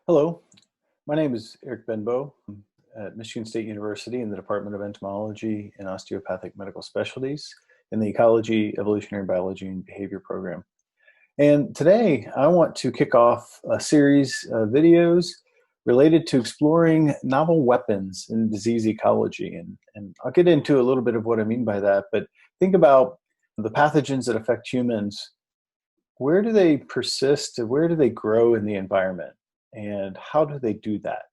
Hello, my name is Eric Benbow. I'm at Michigan State University in the Department of Entomology and Osteopathic Medical Specialties in the Ecology, Evolutionary Biology, and Behavior program. And today I want to kick off a series of videos related to exploring novel weapons in disease ecology. And I'll get into a little bit of what I mean by that, but think about the pathogens that affect humans. Where do they persist? Where do they grow in the environment? And how do they do that?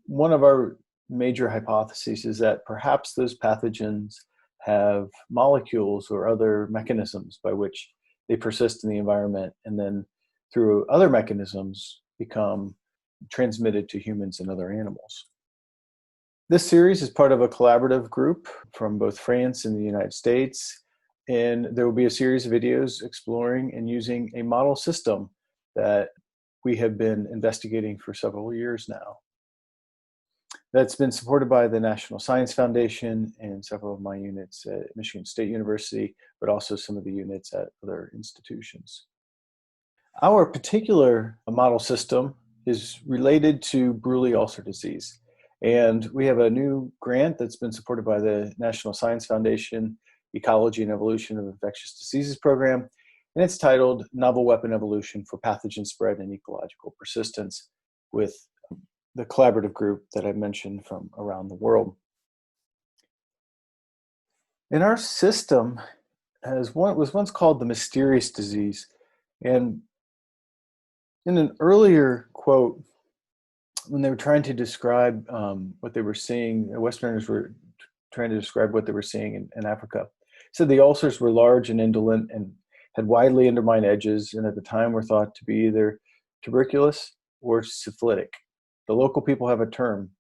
One of our major hypotheses is that perhaps those pathogens have molecules or other mechanisms by which they persist in the environment and then through other mechanisms become transmitted to humans and other animals. This series is part of a collaborative group from both France and the United States, and there will be a series of videos exploring and using a model system that we have been investigating for several years now. That's been supported by the National Science Foundation and several of my units at Michigan State University, but also some of the units at other institutions. Our particular model system is related to Buruli ulcer disease. And we have a new grant that's been supported by the National Science Foundation Ecology and Evolution of Infectious Diseases program, and it's titled Novel Weapon Evolution for Pathogen Spread and Ecological Persistence, with the collaborative group that I mentioned from around the world. And our system was once called the mysterious disease. And in an earlier quote, when they were trying to describe what they were seeing, Westerners were trying to describe what they were seeing in Africa, said the ulcers were large and indolent and had widely undermined edges, and at the time were thought to be either tuberculous or syphilitic. The local people have a term,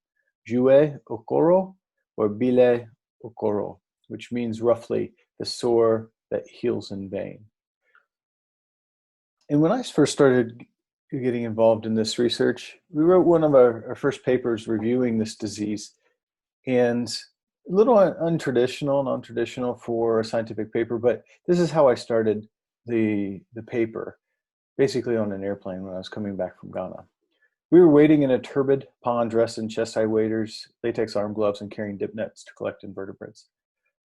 jouet okoro or bile okoro, which means roughly the sore that heals in vain. And when I first started getting involved in this research, we wrote one of our first papers reviewing this disease, and a little non-traditional for a scientific paper, but this is how I started the paper, basically on an airplane when I was coming back from Ghana. We were wading in a turbid pond dressed in chest-high waders, latex arm gloves, and carrying dip nets to collect invertebrates.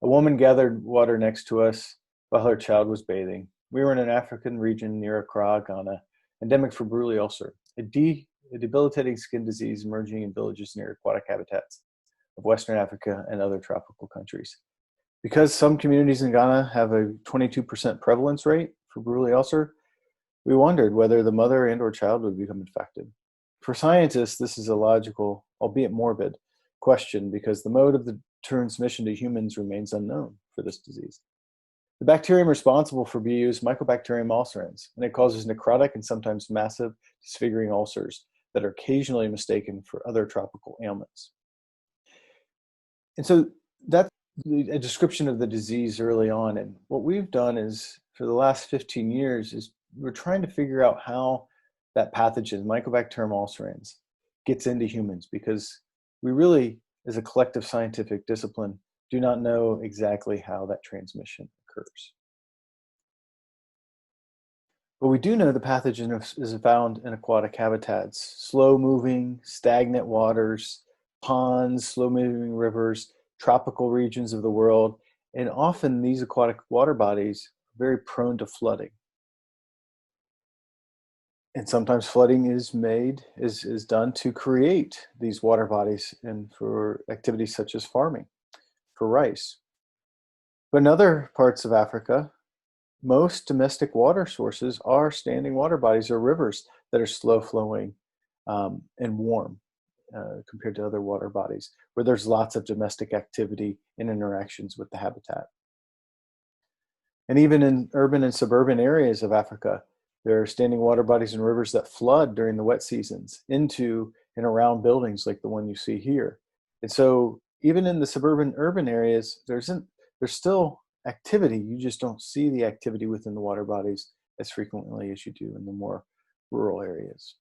A woman gathered water next to us while her child was bathing. We were in an African region near Accra, Ghana, endemic for Buruli ulcer, a debilitating skin disease emerging in villages near aquatic habitats of Western Africa and other tropical countries. Because some communities in Ghana have a 22% prevalence rate for Buruli ulcer, we wondered whether the mother and or child would become infected. For scientists, this is a logical, albeit morbid, question because the mode of the transmission to humans remains unknown for this disease. The bacterium responsible for BU is Mycobacterium ulcerans, and it causes necrotic and sometimes massive disfiguring ulcers that are occasionally mistaken for other tropical ailments. And so that's a description of the disease early on. And what we've done is, for the last 15 years, is we're trying to figure out how that pathogen, Mycobacterium ulcerans, gets into humans, because we really, as a collective scientific discipline, do not know exactly how that transmission occurs. But we do know the pathogen is found in aquatic habitats, slow-moving, stagnant waters, ponds, slow-moving rivers, tropical regions of the world, and often these aquatic water bodies are very prone to flooding. And sometimes flooding is done to create these water bodies and for activities such as farming for rice. But in other parts of Africa, most domestic water sources are standing water bodies or rivers that are slow flowing and warm compared to other water bodies, where there's lots of domestic activity and interactions with the habitat. And even in urban and suburban areas of Africa, there are standing water bodies and rivers that flood during the wet seasons into and around buildings like the one you see here. And so even in the suburban urban areas, there's still activity. You just don't see the activity within the water bodies as frequently as you do in the more rural areas.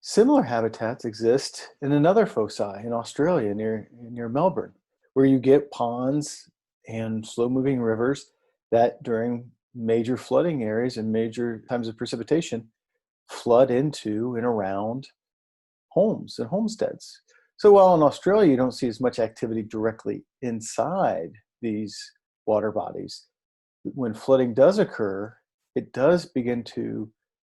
Similar habitats exist in another foci in Australia near Melbourne, where you get ponds and slow-moving rivers that during major flooding areas and major times of precipitation flood into and around homes and homesteads. So while in Australia you don't see as much activity directly inside these water bodies, when flooding does occur, it does begin to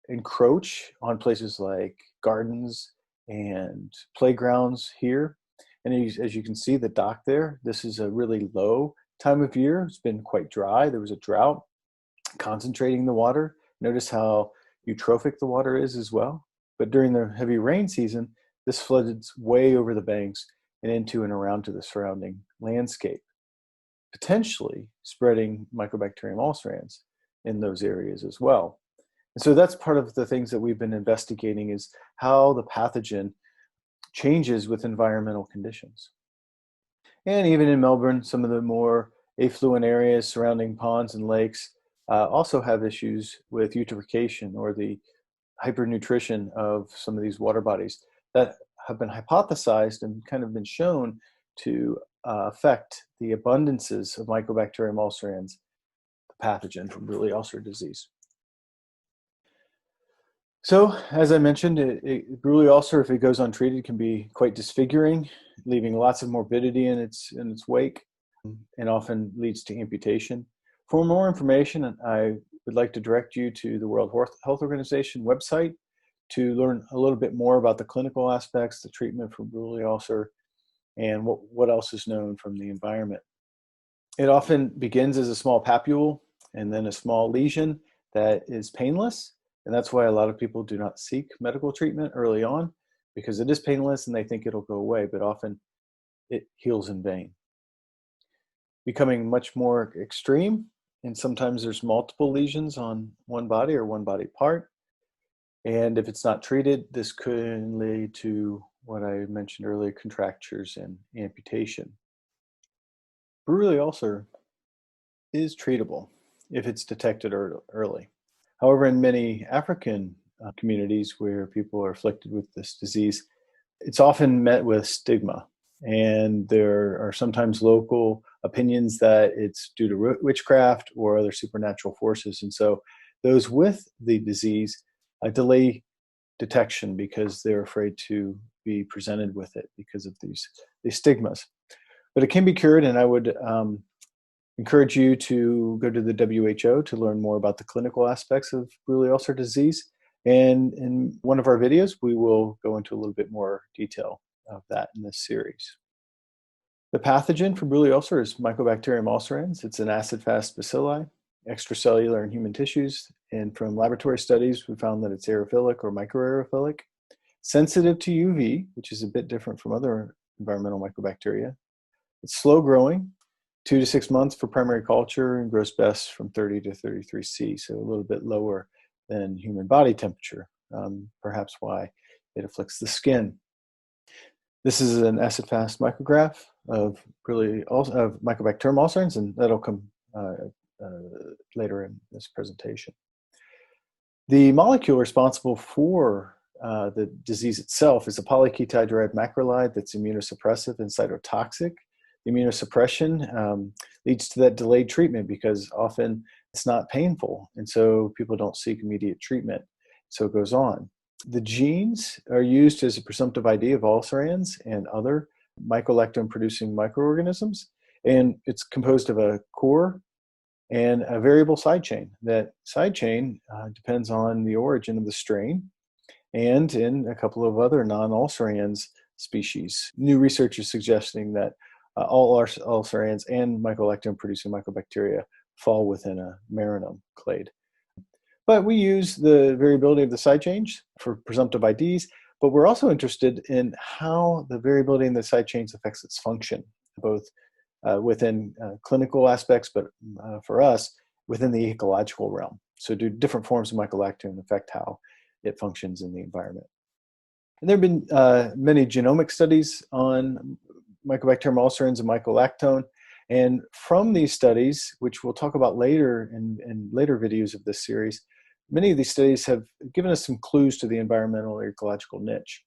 encroach on places like gardens and playgrounds here. And as you can see the dock there, this is a really low time of year. It's been quite dry. There was a drought concentrating the water. Notice how eutrophic the water is as well. But during the heavy rain season, this flooded way over the banks and into and around to the surrounding landscape, potentially spreading Mycobacterium ulcerans in those areas as well. And so that's part of the things that we've been investigating, is how the pathogen changes with environmental conditions. And even in Melbourne, some of the more affluent areas surrounding ponds and lakes also have issues with eutrophication, or the hypernutrition of some of these water bodies that have been hypothesized and kind of been shown to affect the abundances of Mycobacterium ulcerans, the pathogen from Buruli ulcer disease. So, as I mentioned, Buruli ulcer, if it goes untreated, can be quite disfiguring, leaving lots of morbidity in its wake, and often leads to amputation. For more information, I would like to direct you to the World Health Organization website to learn a little bit more about the clinical aspects, the treatment for Buruli ulcer, and what else is known from the environment. It often begins as a small papule and then a small lesion that is painless. And that's why a lot of people do not seek medical treatment early on, because it is painless and they think it'll go away, but often it heals in vain. Becoming much more extreme, and sometimes there's multiple lesions on one body or one body part. And if it's not treated, this could lead to what I mentioned earlier, contractures and amputation. Buruli ulcer is treatable if it's detected early. However, in many African communities where people are afflicted with this disease, it's often met with stigma. And there are sometimes local opinions that it's due to witchcraft or other supernatural forces. And so those with the disease delay detection because they're afraid to be presented with it because of these stigmas. But it can be cured, and I would encourage you to go to the WHO to learn more about the clinical aspects of Buruli ulcer disease. And in one of our videos, we will go into a little bit more detail of that in this series. The pathogen for Buruli ulcer is Mycobacterium ulcerans. It's an acid-fast bacilli, extracellular in human tissues. And from laboratory studies, we found that it's aerophilic or microaerophilic, sensitive to UV, which is a bit different from other environmental mycobacteria. It's slow growing, 2 to 6 months for primary culture, and grows best from 30 to 33 C, so a little bit lower than human body temperature, perhaps why it afflicts the skin. This is an acid-fast micrograph of Mycobacterium ulcerans, and that'll come later in this presentation. The molecule responsible for the disease itself is a polyketide-derived macrolide that's immunosuppressive and cytotoxic. The immunosuppression leads to that delayed treatment because often it's not painful, and so people don't seek immediate treatment. So it goes on. The genes are used as a presumptive ID of ulcerans and other mycolactone-producing microorganisms, and it's composed of a core and a variable side chain. That side chain depends on the origin of the strain, and in a couple of other non-ulcerans species. New research is suggesting that all ulcerans and mycolactone-producing mycobacteria fall within a marinum clade. But we use the variability of the side chains for presumptive IDs, but we're also interested in how the variability in the side chains affects its function, both within clinical aspects, but for us, within the ecological realm. So do different forms of mycolactone affect how it functions in the environment? And there have been many genomic studies on Mycobacterium ulcerans and mycolactone. And from these studies, which we'll talk about later in later videos of this series, many of these studies have given us some clues to the environmental or ecological niche.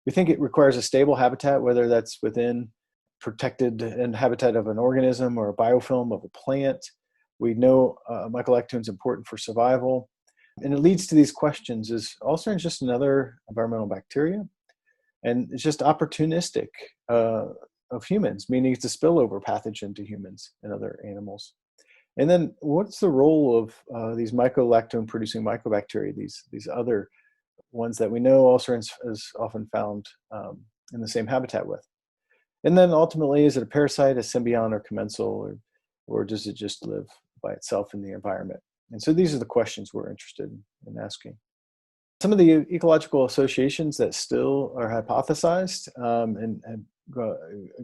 We think it requires a stable habitat, whether that's within protected habitat of an organism or a biofilm of a plant. We know mycolactone is important for survival. And it leads to these questions. Is ulcerans just another environmental bacteria? And it's just opportunistic of humans, meaning it's a spillover pathogen to humans and other animals. And then what's the role of these mycolactone producing mycobacteria, these other ones that we know ulcerans is often found in the same habitat with? And then ultimately, is it a parasite, a symbiont, or commensal, or does it just live by itself in the environment? And so these are the questions we're interested in asking. Some of the ecological associations that still are hypothesized and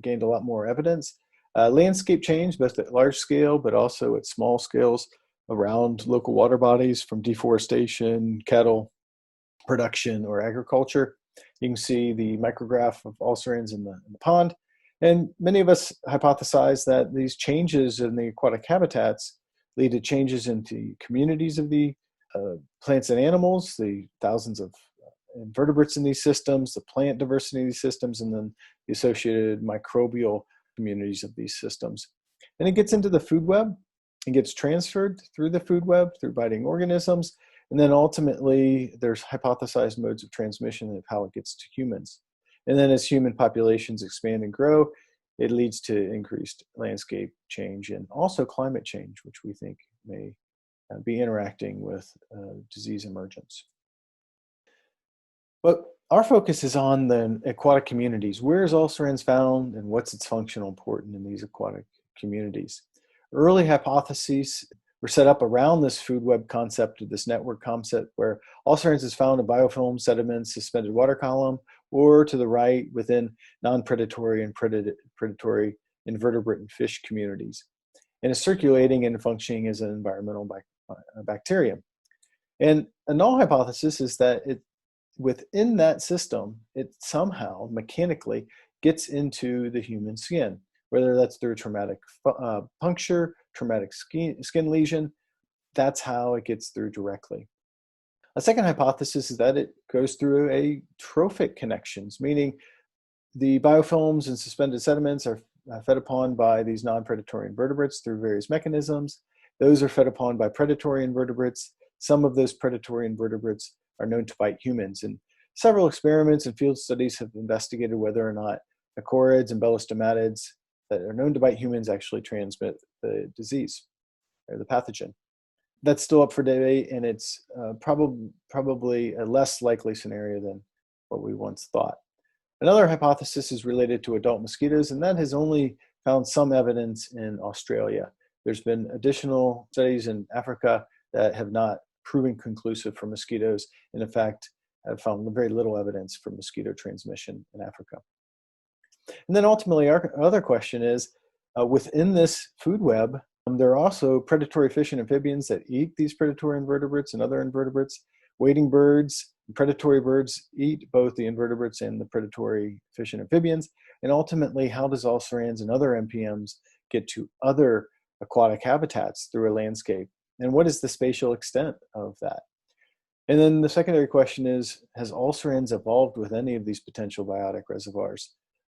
gained a lot more evidence. Landscape change, both at large scale, but also at small scales around local water bodies from deforestation, cattle production, or agriculture. You can see the micrograph of ulcerans in the pond. And many of us hypothesize that these changes in the aquatic habitats lead to changes into communities of the plants and animals, the thousands of invertebrates in these systems, the plant diversity in these systems, and then the associated microbial communities of these systems. And it gets into the food web. It gets transferred through the food web, through biting organisms, and then ultimately there's hypothesized modes of transmission of how it gets to humans. And then as human populations expand and grow, it leads to increased landscape change and also climate change, which we think may be interacting with disease emergence. But our focus is on the aquatic communities. Where is ulcerans found and what's its functional importance in these aquatic communities? Early hypotheses were set up around this food web concept, this network concept, where ulcerans is found in biofilm, sediments, suspended water column, or to the right within non-predatory and predatory invertebrate and fish communities, and is circulating and functioning as an environmental bacterium. And a null hypothesis is that within that system, it somehow mechanically gets into the human skin, whether that's through traumatic puncture, traumatic skin lesion. That's how it gets through directly. A second hypothesis is that it goes through a trophic connections, meaning the biofilms and suspended sediments are fed upon by these non-predatory invertebrates through various mechanisms. Those are fed upon by predatory invertebrates. Some of those predatory invertebrates are known to bite humans. And several experiments and field studies have investigated whether or not acorids and belostomatids that are known to bite humans actually transmit the disease or the pathogen. That's still up for debate, and it's probably a less likely scenario than what we once thought. Another hypothesis is related to adult mosquitoes, and that has only found some evidence in Australia. There's been additional studies in Africa that have not proven conclusive for mosquitoes, and in fact, have found very little evidence for mosquito transmission in Africa. And then ultimately, our other question is, within this food web, there are also predatory fish and amphibians that eat these predatory invertebrates and other invertebrates. Wading birds, predatory birds eat both the invertebrates and the predatory fish and amphibians. And ultimately, how does ulcerans and other MPMs get to other aquatic habitats through a landscape? And what is the spatial extent of that? And then the secondary question is, has ulcerans evolved with any of these potential biotic reservoirs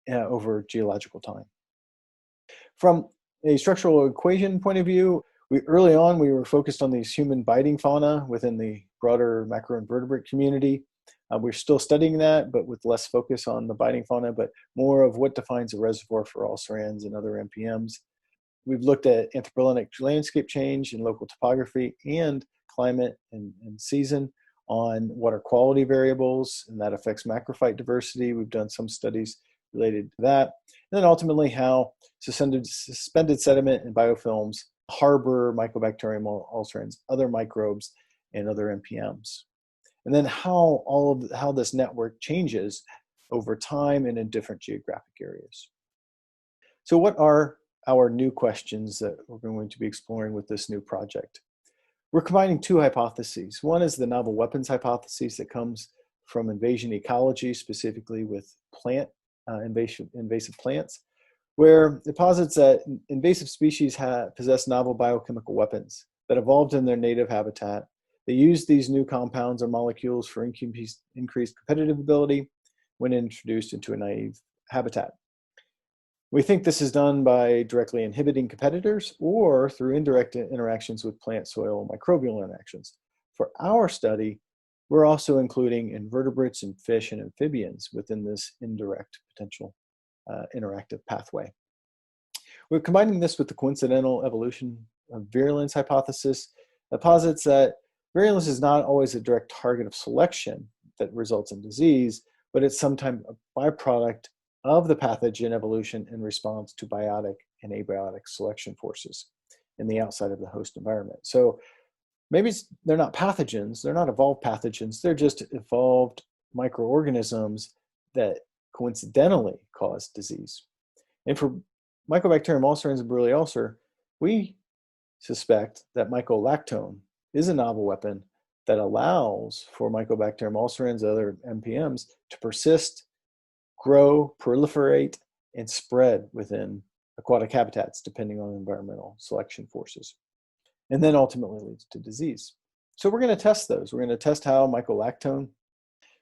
over geological time? From a structural equation point of view, early on we were focused on these human biting fauna within the broader macroinvertebrate community. We're still studying that, but with less focus on the biting fauna, but more of what defines a reservoir for ulcerans and other MPMs. We've looked at anthropogenic landscape change and local topography and climate and season on water quality variables, and that affects macrophyte diversity. We've done some studies related to that. And then ultimately how suspended sediment and biofilms harbor Mycobacterium ulcerans, other microbes, and other MPMs. And then how this network changes over time and in different geographic areas. So what are our new questions that we're going to be exploring with this new project? We're combining two hypotheses. One is the novel weapons hypothesis that comes from invasion ecology, specifically with invasive plants, where it posits that invasive species possess novel biochemical weapons that evolved in their native habitat. They use these new compounds or molecules for increased competitive ability when introduced into a naive habitat. We think this is done by directly inhibiting competitors or through indirect interactions with plant, soil, and microbial interactions. for our study, we're also including invertebrates and fish and amphibians within this indirect potential interactive pathway. We're combining this with the coincidental evolution of virulence hypothesis that posits that virulence is not always a direct target of selection that results in disease, but it's sometimes a byproduct of the pathogen evolution in response to biotic and abiotic selection forces in the outside of the host environment. So maybe they're not pathogens, they're not evolved pathogens, they're just evolved microorganisms that coincidentally cause disease. And for Mycobacterium ulcerans and Buruli ulcer, we suspect that mycolactone is a novel weapon that allows for Mycobacterium ulcerans and other MPMs to persist, grow, proliferate, and spread within aquatic habitats depending on environmental selection forces, and then ultimately leads to disease. So we're going to test those. We're going to test how mycolactone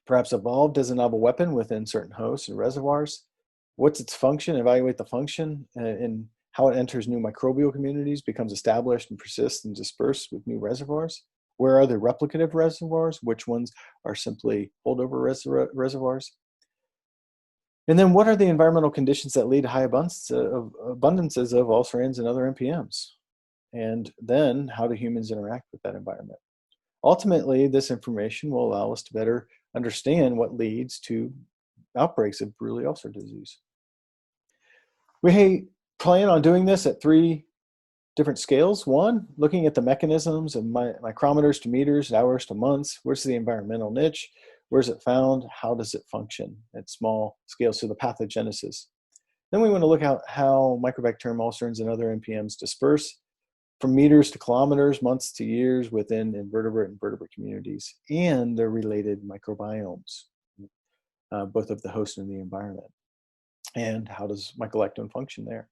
perhaps evolved as a novel weapon within certain hosts and reservoirs. What's its function, evaluate the function, and how it enters new microbial communities, becomes established and persists and dispersed with new reservoirs. Where are the replicative reservoirs? Which ones are simply holdover reservoirs? And then what are the environmental conditions that lead to high abundances of ulcerans and other MPMs? And then how do humans interact with that environment? Ultimately, this information will allow us to better understand what leads to outbreaks of Buruli ulcer disease. We plan on doing this at 3 different scales. 1, looking at the mechanisms of micrometers to meters, hours to months. Where's the environmental niche? Where's it found? How does it function at small scales? So the pathogenesis. Then we want to look at how Mycobacterium ulcerans and other MPMs disperse from meters to kilometers, months to years within invertebrate and vertebrate communities and their related microbiomes, both of the host and the environment. And how does mycolactone function there?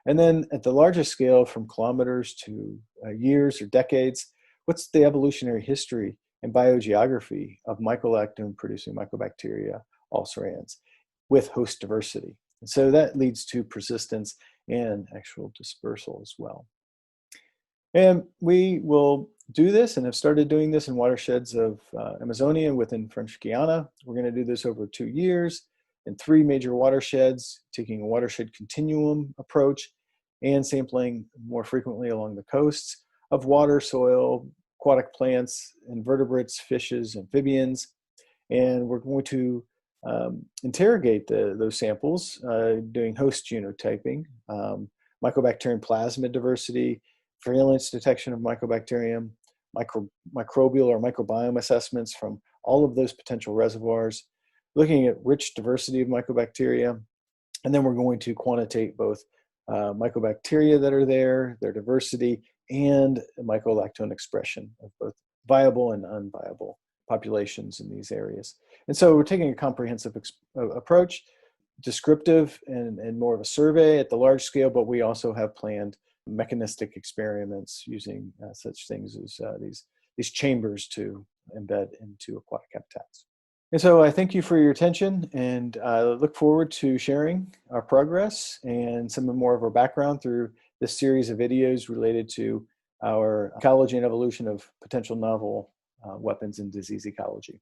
And then at the largest scale, from kilometers to years or decades, what's the evolutionary history and biogeography of mycolactone-producing Mycobacteria ulcerans with host diversity? And so that leads to persistence and actual dispersal as well. And we will do this and have started doing this in watersheds of Amazonia within French Guiana. We're going to do this over 2 years in 3 major watersheds, taking a watershed continuum approach and sampling more frequently along the coasts of water, soil, aquatic plants, invertebrates, fishes, amphibians. And we're going to interrogate those samples, doing host genotyping, Mycobacterium plasmid diversity, virulence detection of Mycobacterium, microbial or microbiome assessments from all of those potential reservoirs, looking at rich diversity of Mycobacteria, and then we're going to quantitate both Mycobacteria that are there, their diversity, and mycolactone expression of both viable and unviable populations in these areas. And so we're taking a comprehensive approach, descriptive and more of a survey at the large scale, but we also have planned mechanistic experiments using such things as these chambers to embed into aquatic habitats. And so I thank you for your attention, and I look forward to sharing our progress and some more of our background through this series of videos related to our ecology and evolution of potential novel weapons in disease ecology.